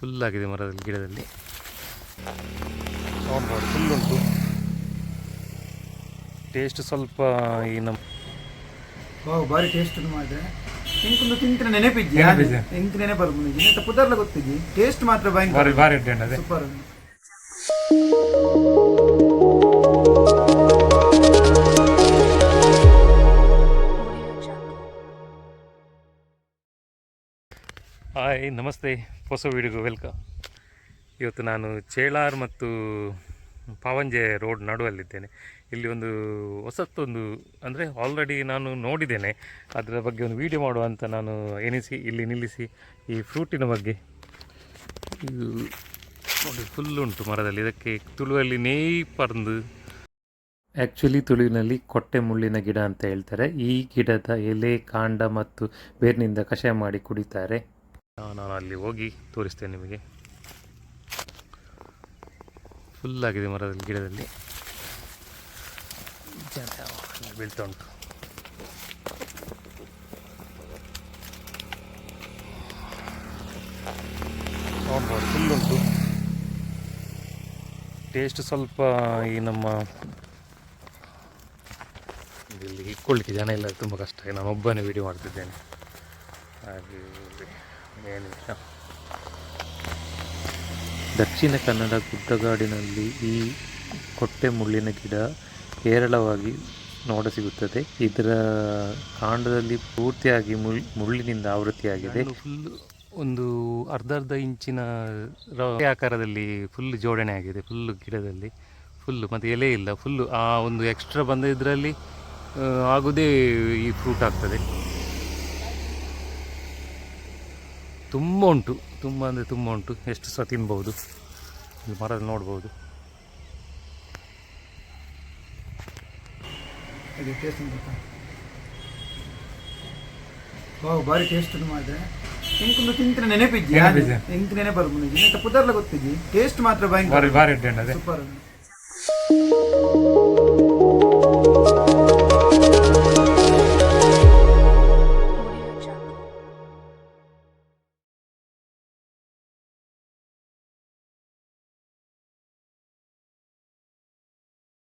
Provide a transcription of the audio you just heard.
Full ಆಗಿದೆ ಮರದಲ್ಲಿ ಗಿಡದಲ್ಲಿ ನೋಡ್ಬೋದು ಫುಲ್ ಉಂಟು. ಟೇಸ್ಟ್ ಸ್ವಲ್ಪ ಈ ನಮ್ಮ ಬಾರಿ ಟೇಸ್ಟ್ ಮಾಡಿದ್ರೆ ಇಂಕೊಂದು ತಿಂತಿನ ನೆನಪಿದ್ದಿ ಇಂಕ ನೆನಪರ್ಬೋದು ಇಂತ ಪುದರ್ಲ ಗೊತ್ತಿದ್ದಿ ಟೇಸ್ಟ್ ಮಾತ್ರ ಭಯಂಕರ ಭಾರಿ ಸೂಪರ್. ಹಾಯ್ ನಮಸ್ತೆ, ಹೊಸ ವೀಡಿಯೋಗೆ ವೆಲ್ಕಮ್. ಇವತ್ತು ನಾನು ಚೇಳಾರ್ ಮತ್ತು ಪಾವಂಜೆ ರೋಡ್ ನಡುವಲ್ಲಿದ್ದೇನೆ. ಇಲ್ಲಿ ಒಂದು ಹೊಸತ್ತೊಂದು ಅಂದರೆ ಆಲ್ರೆಡಿ ನಾನು ನೋಡಿದ್ದೇನೆ, ಅದರ ಬಗ್ಗೆ ಒಂದು ವೀಡಿಯೋ ಮಾಡುವ ಅಂತ ನಾನು ಎನಿಸಿ ಇಲ್ಲಿ ನಿಲ್ಲಿಸಿ ಈ ಫ್ರೂಟಿನ ಬಗ್ಗೆ ಇದು ನೋಡಿ ಫುಲ್ ಉಂಟು ಮರದಲ್ಲಿ. ಇದಕ್ಕೆ ತುಳುವಲ್ಲಿ ನೇಯ್ ಪರ್ದು, ಆ್ಯಕ್ಚುಲಿ ತುಳುವಿನಲ್ಲಿ ಕೊಟ್ಟೆ ಮುಳ್ಳಿನ ಗಿಡ ಅಂತ ಹೇಳ್ತಾರೆ. ಈ ಗಿಡದ ಎಲೆ, ಕಾಂಡ ಮತ್ತು ಬೇರಿನಿಂದ ಕಷಾಯ ಮಾಡಿ ಕುಡಿತಾರೆ. ನಾನು ಅಲ್ಲಿ ಹೋಗಿ ತೋರಿಸ್ತೇನೆ ನಿಮಗೆ. ಫುಲ್ ಆಗಿದೆ ಮರದಲ್ಲಿ ಗಿಡದಲ್ಲಿ ಬೀಳ್ತಾ ಉಂಟು. ನೋಡ್ಬೋದು ಫುಲ್ ಉಂಟು. ಟೇಸ್ಟ್ ಸ್ವಲ್ಪ ಈ ನಮ್ಮ ಇಲ್ಲಿ ಇಟ್ಕೊಳ್ಳಿಕ್ಕೆ ಜನ ಇಲ್ಲ, ತುಂಬ ಕಷ್ಟ. ನಾನು ಒಬ್ಬನೇ ವೀಡಿಯೋ ಮಾಡ್ತಿದ್ದೇನೆ. ಹಾಗೆ ಏನಿಲ್ಲ, ದಕ್ಷಿಣ ಕನ್ನಡ ಗುಡ್ಡಗಾಡಿನಲ್ಲಿ ಈ ಕೊಟ್ಟೆ ಮುಳ್ಳಿನ ಗಿಡ ಹೇರಳವಾಗಿ ನೋಡಸಿಗುತ್ತದೆ. ಇದರ ಕಾಂಡದಲ್ಲಿ ಪೂರ್ತಿಯಾಗಿ ಮುಳ್ಳಿನಿಂದ ಆವೃತ್ತಿಯಾಗಿದೆ. ಫುಲ್ ಒಂದು ಅರ್ಧ ಇಂಚಿನ ಆಕಾರದಲ್ಲಿ ಫುಲ್ ಜೋಡಣೆ ಆಗಿದೆ ಫುಲ್ಲು ಗಿಡದಲ್ಲಿ ಫುಲ್ಲು. ಮತ್ತು ಎಲೆ ಇಲ್ಲ, ಫುಲ್ಲು ಆ ಒಂದು ಎಕ್ಸ್ಟ್ರಾ ಬಂದ ಇದರಲ್ಲಿ ಆಗೋದೇ ಈ ಫ್ರೂಟ್ ಆಗ್ತದೆ. ತುಂಬ ಉಂಟು, ತುಂಬ ಅಂದರೆ ತುಂಬ ಉಂಟು. ಎಷ್ಟು ಸಹ ತಿನ್ಬೋದು. ಇಲ್ಲಿ ಮರದಲ್ಲಿ ನೋಡ್ಬೋದು. ಬಾರಿ ಟೇಸ್ಟ್ ಮಾಡಿದ್ರೆ ಇಂಕೊಂದು ತಿಂತಿನ ನೆನಪಿದ್ದಿ ಇಂಕ ನೆನಪರ್ಬೋದು ಇಂತ ಪುದರ್ಲ ಗೊತ್ತಿದ್ದಿ ಟೇಸ್ಟ್ ಮಾತ್ರ ಭಯಂಕರ ಭಾರಿ ಸೂಪರ್.